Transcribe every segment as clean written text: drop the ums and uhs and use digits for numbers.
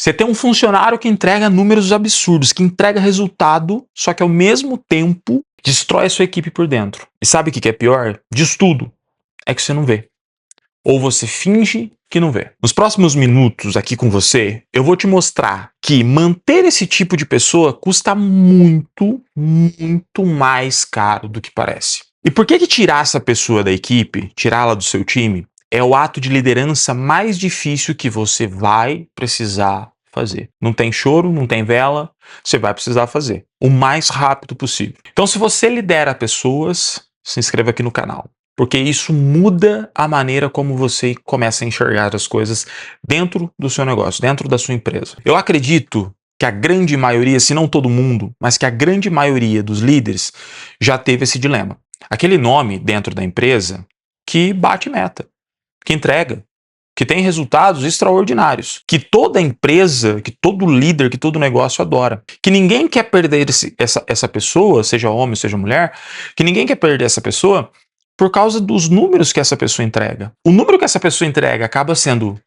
Você tem um funcionário que entrega números absurdos, que entrega resultado, só que ao mesmo tempo destrói a sua equipe por dentro. E sabe o que é pior disso tudo? É que você não vê. Ou você finge que não vê. Nos próximos minutos aqui com você, eu vou te mostrar que manter esse tipo de pessoa custa muito, muito mais caro do que parece. E por que tirar essa pessoa da equipe, tirá-la do seu time, é o ato de liderança mais difícil que você vai precisar fazer. Não tem choro, não tem vela, você vai precisar fazer o mais rápido possível. Então, se você lidera pessoas, se inscreva aqui no canal, porque isso muda a maneira como você começa a enxergar as coisas dentro do seu negócio, dentro da sua empresa. Eu acredito que a grande maioria, se não todo mundo, mas que a grande maioria dos líderes já teve esse dilema. Aquele nome dentro da empresa que bate meta, que entrega, que tem resultados extraordinários, que toda empresa, que todo líder, que todo negócio adora, que ninguém quer perder essa pessoa, seja homem, seja mulher, que ninguém quer perder essa pessoa por causa dos números que essa pessoa entrega. O número que essa pessoa entrega acaba sendo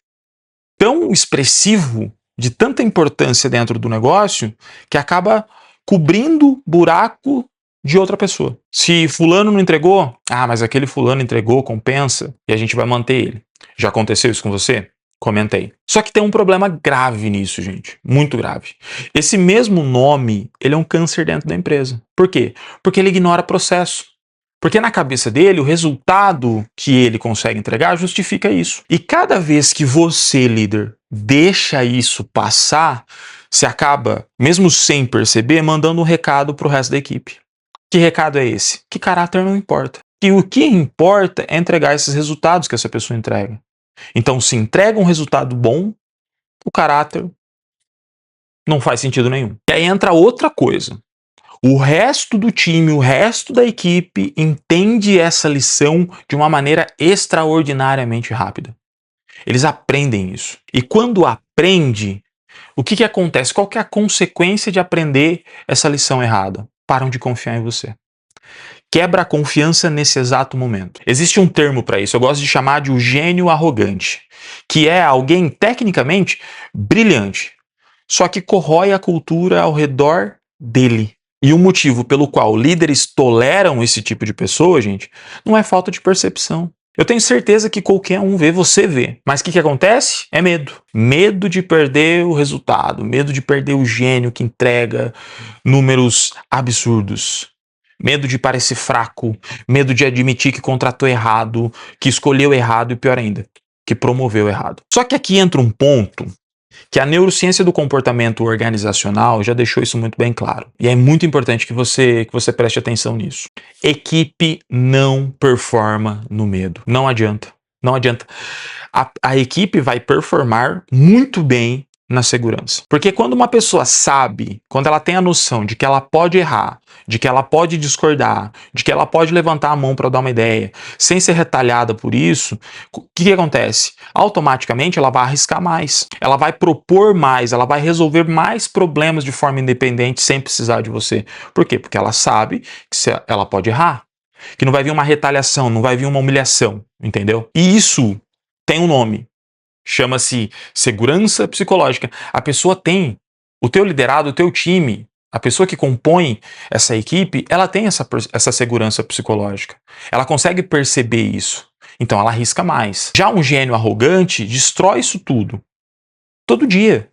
tão expressivo, de tanta importância dentro do negócio, que acaba cobrindo buraco de outra pessoa. Se fulano não entregou, mas aquele fulano entregou, compensa, e a gente vai manter ele. Já aconteceu isso com você? Comentei. Só que tem um problema grave nisso, gente. Muito grave. Esse mesmo nome, ele é um câncer dentro da empresa. Por quê? Porque ele ignora processo. Porque na cabeça dele, o resultado que ele consegue entregar justifica isso. E cada vez que você, líder, deixa isso passar, você acaba, mesmo sem perceber, mandando um recado para o resto da equipe. Que recado é esse? Que caráter não importa. E o que importa é entregar esses resultados que essa pessoa entrega. Então, se entrega um resultado bom, o caráter não faz sentido nenhum. E aí entra outra coisa. O resto do time, o resto da equipe entende essa lição de uma maneira extraordinariamente rápida. Eles aprendem isso. E quando aprende, o que acontece? Qual que é a consequência de aprender essa lição errada? Param de confiar em você. Quebra a confiança nesse exato momento. Existe um termo para isso, eu gosto de chamar de o gênio arrogante, que é alguém tecnicamente brilhante, só que corrói a cultura ao redor dele. E o motivo pelo qual líderes toleram esse tipo de pessoa, gente, não é falta de percepção. Eu tenho certeza que qualquer um vê, você vê. Mas o que acontece? É medo. Medo de perder o resultado, medo de perder o gênio que entrega números absurdos. Medo de parecer fraco, medo de admitir que contratou errado, que escolheu errado e pior ainda, que promoveu errado. Só que aqui entra um ponto que a neurociência do comportamento organizacional já deixou isso muito bem claro. E é muito importante que você preste atenção nisso. Equipe não performa no medo. Não adianta. Não adianta. A equipe vai performar muito bem na segurança. Porque quando uma pessoa sabe, quando ela tem a noção de que ela pode errar, de que ela pode discordar, de que ela pode levantar a mão para dar uma ideia, sem ser retalhada por isso, o que acontece? Automaticamente ela vai arriscar mais, ela vai propor mais, ela vai resolver mais problemas de forma independente sem precisar de você. Por quê? Porque ela sabe que ela pode errar, que não vai vir uma retaliação, não vai vir uma humilhação, entendeu? E isso tem um nome. Chama-se segurança psicológica. A pessoa tem, o teu liderado, o teu time, a pessoa que compõe essa equipe, ela tem essa segurança psicológica. Ela consegue perceber isso. Então ela arrisca mais. Já um gênio arrogante destrói isso tudo. Todo dia.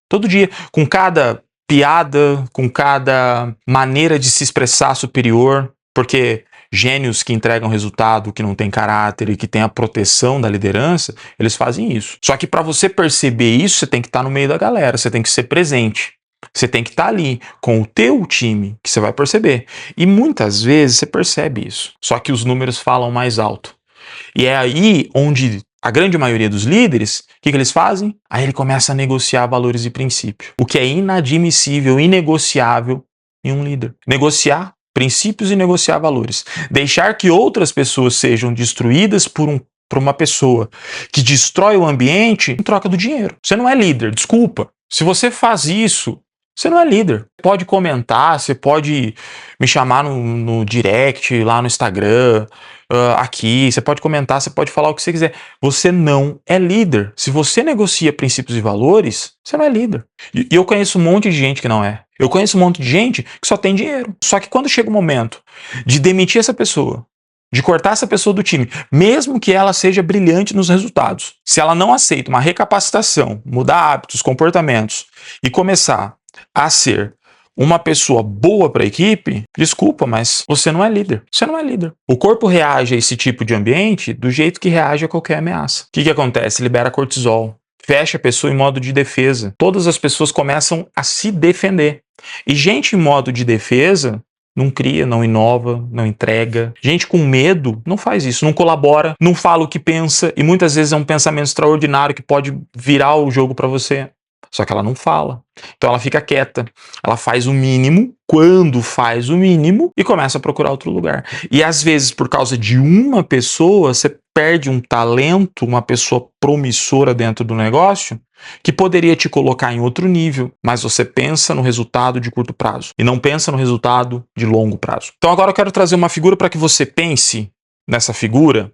Todo dia. Com cada piada, com cada maneira de se expressar superior, porque gênios que entregam resultado, que não tem caráter e que tem a proteção da liderança, eles fazem isso. Só que para você perceber isso, você tem que estar no meio da galera, você tem que ser presente. Você tem que estar ali com o teu time, que você vai perceber. E muitas vezes você percebe isso. Só que os números falam mais alto. E é aí onde a grande maioria dos líderes, o que eles fazem? Aí ele começa a negociar valores e princípios. O que é inadmissível, inegociável em um líder. Negociar princípios e negociar valores. Deixar que outras pessoas sejam destruídas por uma pessoa que destrói o ambiente em troca do dinheiro. Você não é líder, desculpa. Se você faz isso, Você não é líder. Você pode comentar, você pode me chamar no direct, lá no Instagram, aqui, você pode comentar, você pode falar o que você quiser. Você não é líder. Se você negocia princípios e valores, você não é líder. E eu conheço um monte de gente que não é. Eu conheço um monte de gente que só tem dinheiro. Só que quando chega o momento de demitir essa pessoa, de cortar essa pessoa do time, mesmo que ela seja brilhante nos resultados, se ela não aceita uma recapacitação, mudar hábitos, comportamentos e começar a ser uma pessoa boa para a equipe, desculpa, mas você não é líder. Você não é líder. O corpo reage a esse tipo de ambiente do jeito que reage a qualquer ameaça. O que acontece? Libera cortisol. Fecha a pessoa em modo de defesa. Todas as pessoas começam a se defender. E gente em modo de defesa não cria, não inova, não entrega. Gente com medo não faz isso, não colabora, não fala o que pensa e muitas vezes é um pensamento extraordinário que pode virar o jogo para você. Só que ela não fala. Então ela fica quieta. Ela faz o mínimo, quando faz o mínimo, e começa a procurar outro lugar. E às vezes, por causa de uma pessoa, você perde um talento, uma pessoa promissora dentro do negócio, que poderia te colocar em outro nível, mas você pensa no resultado de curto prazo e não pensa no resultado de longo prazo. Então agora eu quero trazer uma figura para que você pense nessa figura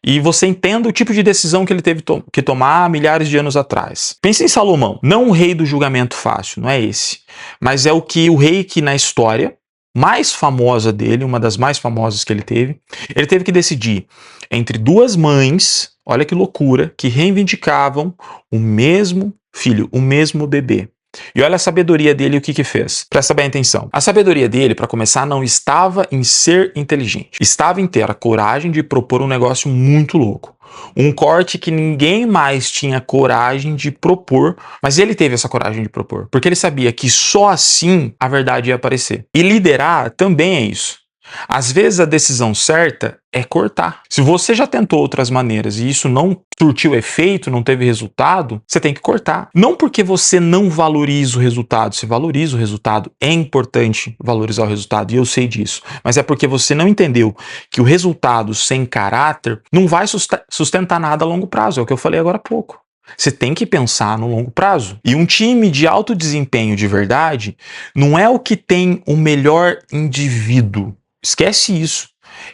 e você entenda o tipo de decisão que ele teve que tomar milhares de anos atrás. Pense em Salomão, não o rei do julgamento fácil, não é esse, mas é o rei que na história mais famosa dele, uma das mais famosas que ele teve que decidir entre duas mães, olha que loucura, que reivindicavam o mesmo filho, o mesmo bebê. E olha a sabedoria dele e o que fez. Presta bem atenção. A sabedoria dele, para começar, não estava em ser inteligente. Estava em ter a coragem de propor um negócio muito louco. Um corte que ninguém mais tinha coragem de propor, mas ele teve essa coragem de propor, porque ele sabia que só assim a verdade ia aparecer. E liderar também é isso. Às vezes a decisão certa é cortar. Se você já tentou outras maneiras e isso não surtiu efeito, não teve resultado, você tem que cortar. Não porque você não valoriza o resultado, você valoriza o resultado, é importante valorizar o resultado, e eu sei disso, mas é porque você não entendeu que o resultado sem caráter não vai sustentar nada a longo prazo, é o que eu falei agora há pouco. Você tem que pensar no longo prazo. E um time de alto desempenho de verdade não é o que tem o melhor indivíduo. Esquece isso.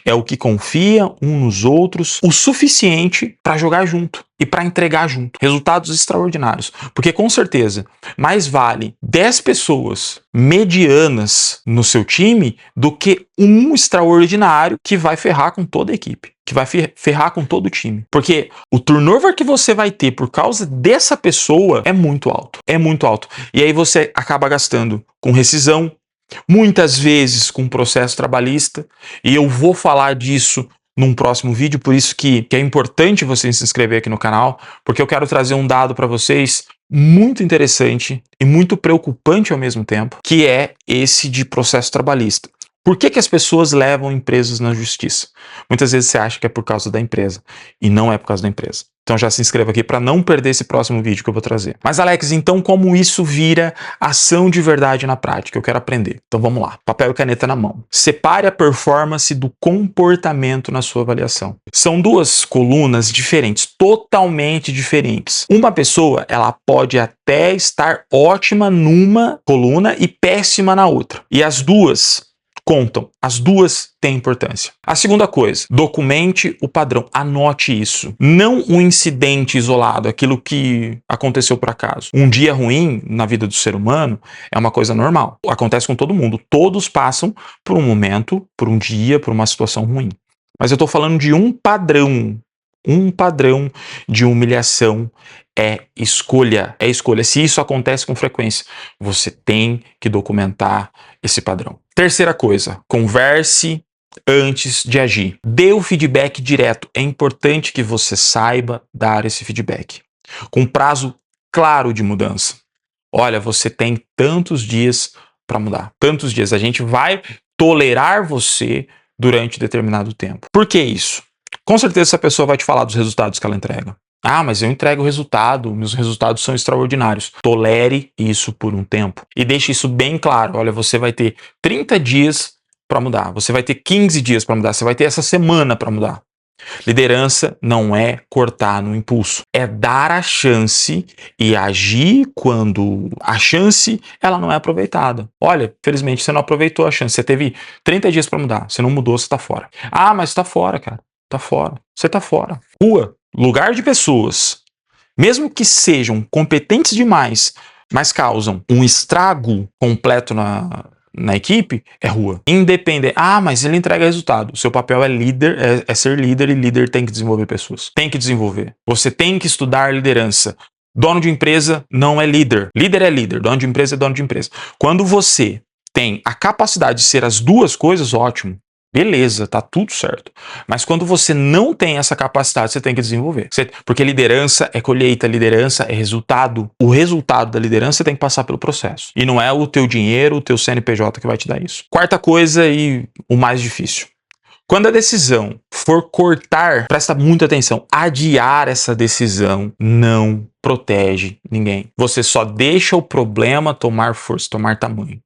É o que confia um nos outros o suficiente para jogar junto e para entregar junto. Resultados extraordinários. Porque com certeza, mais vale 10 pessoas medianas no seu time do que um extraordinário que vai ferrar com toda a equipe, que vai ferrar com todo o time. Porque o turnover que você vai ter por causa dessa pessoa é muito alto. É muito alto. E aí você acaba gastando com rescisão, muitas vezes com processo trabalhista, e eu vou falar disso num próximo vídeo, por isso que é importante você se inscrever aqui no canal, porque eu quero trazer um dado para vocês muito interessante e muito preocupante ao mesmo tempo, que é esse de processo trabalhista. Por que as pessoas levam empresas na justiça? Muitas vezes você acha que é por causa da empresa, e não é por causa da empresa. Então já se inscreva aqui para não perder esse próximo vídeo que eu vou trazer. Mas Alex, então como isso vira ação de verdade na prática? Eu quero aprender. Então vamos lá. Papel e caneta na mão. Separe a performance do comportamento na sua avaliação. São duas colunas diferentes, totalmente diferentes. Uma pessoa, ela pode até estar ótima numa coluna e péssima na outra. E as duas contam, as duas têm importância. A segunda coisa, documente o padrão, anote isso. Não um incidente isolado, aquilo que aconteceu por acaso. Um dia ruim na vida do ser humano é uma coisa normal, acontece com todo mundo. Todos passam por um momento, por um dia, por uma situação ruim. Mas eu estou falando de um padrão de humilhação. É escolha. Se isso acontece com frequência, você tem que documentar esse padrão. Terceira coisa, converse antes de agir. Dê o feedback direto. É importante que você saiba dar esse feedback, com prazo claro de mudança. Olha, você tem tantos dias para mudar. Tantos dias. A gente vai tolerar você durante determinado tempo. Por que isso? Com certeza essa pessoa vai te falar dos resultados que ela entrega. Ah, mas eu entrego o resultado, meus resultados são extraordinários. Tolere isso por um tempo. E deixe isso bem claro. Olha, você vai ter 30 dias para mudar. Você vai ter 15 dias para mudar. Você vai ter essa semana para mudar. Liderança não é cortar no impulso, é dar a chance e agir quando a chance ela não é aproveitada. Olha, felizmente você não aproveitou a chance, você teve 30 dias para mudar, você não mudou, você tá fora. Ah, mas tá fora, cara, tá fora, você tá fora. Rua, lugar de pessoas, mesmo que sejam competentes demais, mas causam um estrago completo na equipe, é rua. Independente. Ah, mas ele entrega resultado. O seu papel é líder, é ser líder, e líder tem que desenvolver pessoas. Tem que desenvolver. Você tem que estudar liderança. Dono de empresa não é líder. Líder é líder. Dono de empresa é dono de empresa. Quando você tem a capacidade de ser as duas coisas, ótimo. Beleza, tá tudo certo. Mas quando você não tem essa capacidade, você tem que desenvolver. Porque liderança é colheita, liderança é resultado. O resultado da liderança você tem que passar pelo processo. E não é o teu dinheiro, o teu CNPJ que vai te dar isso. Quarta coisa e o mais difícil. Quando a decisão for cortar, presta muita atenção, adiar essa decisão não protege ninguém. Você só deixa o problema tomar força, tomar tamanho.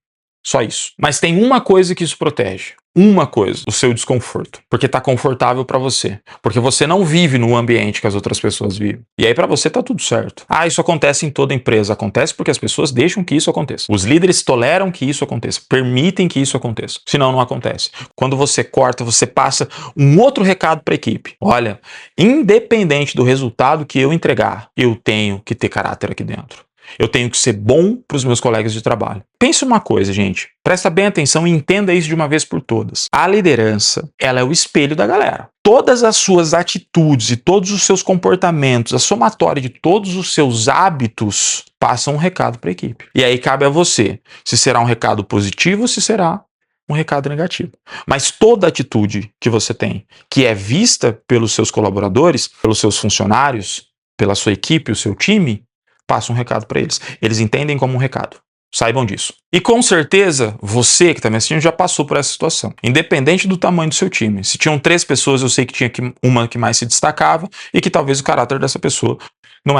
Só isso. Mas tem uma coisa que isso protege. Uma coisa, o seu desconforto. Porque tá confortável para você. Porque você não vive no ambiente que as outras pessoas vivem. E aí para você tá tudo certo. Ah, isso acontece em toda empresa. Acontece porque as pessoas deixam que isso aconteça. Os líderes toleram que isso aconteça. Permitem que isso aconteça. Senão não acontece. Quando você corta, você passa um outro recado para a equipe. Olha, independente do resultado que eu entregar, eu tenho que ter caráter aqui dentro. Eu tenho que ser bom para os meus colegas de trabalho. Pense uma coisa, gente. Presta bem atenção e entenda isso de uma vez por todas. A liderança, ela é o espelho da galera. Todas as suas atitudes e todos os seus comportamentos, a somatória de todos os seus hábitos, passam um recado para a equipe. E aí cabe a você se será um recado positivo ou se será um recado negativo. Mas toda atitude que você tem, que é vista pelos seus colaboradores, pelos seus funcionários, pela sua equipe, o seu time, passa um recado para eles. Eles entendem como um recado. Saibam disso. E com certeza, você que está me assistindo já passou por essa situação. Independente do tamanho do seu time. Se tinham 3 pessoas, eu sei que tinha uma que mais se destacava e que talvez o caráter dessa pessoa não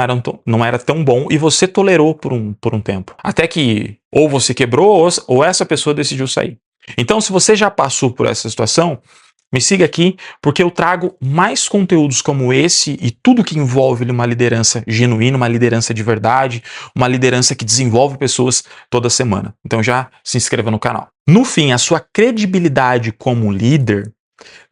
era tão bom e você tolerou por um tempo. Até que ou você quebrou ou essa pessoa decidiu sair. Então, se você já passou por essa situação, me siga aqui, porque eu trago mais conteúdos como esse e tudo que envolve uma liderança genuína, uma liderança de verdade, uma liderança que desenvolve pessoas toda semana. Então já se inscreva no canal. No fim, a sua credibilidade como líder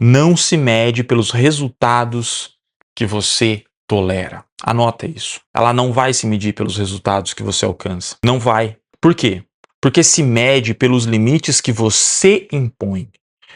não se mede pelos resultados que você tolera. Anota isso. Ela não vai se medir pelos resultados que você alcança. Não vai. Por quê? Porque se mede pelos limites que você impõe.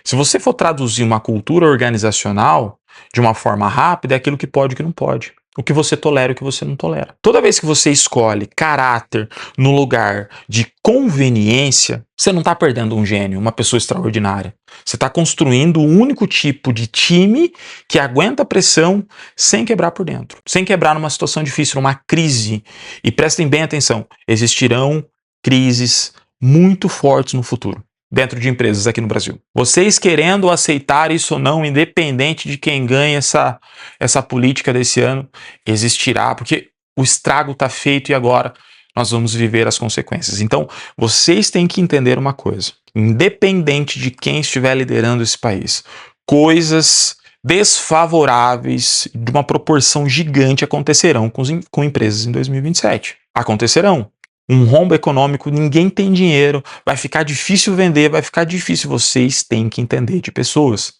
Se você for traduzir uma cultura organizacional de uma forma rápida, é aquilo que pode e que não pode. O que você tolera e o que você não tolera. Toda vez que você escolhe caráter no lugar de conveniência, você não está perdendo um gênio, uma pessoa extraordinária. Você está construindo o único tipo de time que aguenta a pressão sem quebrar por dentro. Sem quebrar numa situação difícil, numa crise. E prestem bem atenção, existirão crises muito fortes no futuro dentro de empresas aqui no Brasil. Vocês querendo aceitar isso ou não, independente de quem ganha essa política desse ano, existirá, porque o estrago está feito e agora nós vamos viver as consequências. Então, vocês têm que entender uma coisa, independente de quem estiver liderando esse país, coisas desfavoráveis de uma proporção gigante acontecerão com empresas em 2027. Acontecerão. Um rombo econômico, ninguém tem dinheiro, vai ficar difícil vender, vai ficar difícil. Vocês têm que entender de pessoas.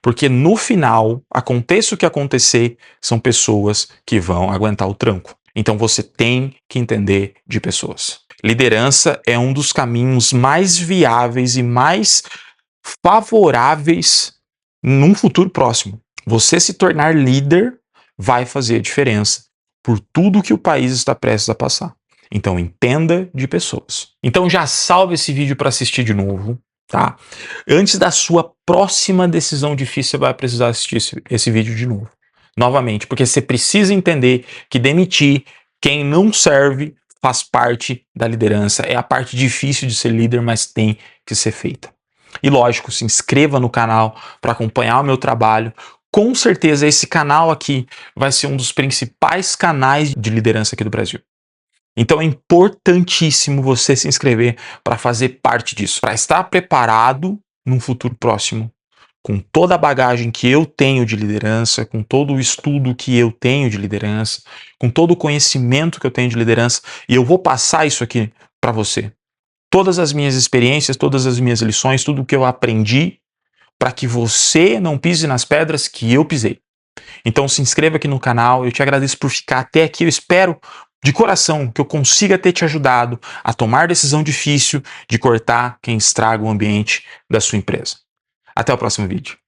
Porque no final, aconteça o que acontecer, são pessoas que vão aguentar o tranco. Então você tem que entender de pessoas. Liderança é um dos caminhos mais viáveis e mais favoráveis num futuro próximo. Você se tornar líder vai fazer a diferença por tudo que o país está prestes a passar. Então entenda de pessoas. Então já salve esse vídeo para assistir de novo, tá? Antes da sua próxima decisão difícil, você vai precisar assistir esse vídeo de novo. Novamente, porque você precisa entender que demitir quem não serve faz parte da liderança. É a parte difícil de ser líder, mas tem que ser feita. E lógico, se inscreva no canal para acompanhar o meu trabalho. Com certeza esse canal aqui vai ser um dos principais canais de liderança aqui do Brasil. Então é importantíssimo você se inscrever para fazer parte disso, para estar preparado num futuro próximo com toda a bagagem que eu tenho de liderança, com todo o estudo que eu tenho de liderança, com todo o conhecimento que eu tenho de liderança, e eu vou passar isso aqui para você. Todas as minhas experiências, todas as minhas lições, tudo que eu aprendi, para que você não pise nas pedras que eu pisei. Então se inscreva aqui no canal, eu te agradeço por ficar até aqui, eu espero de coração que eu consiga ter te ajudado a tomar decisão difícil de cortar quem estraga o ambiente da sua empresa. Até o próximo vídeo.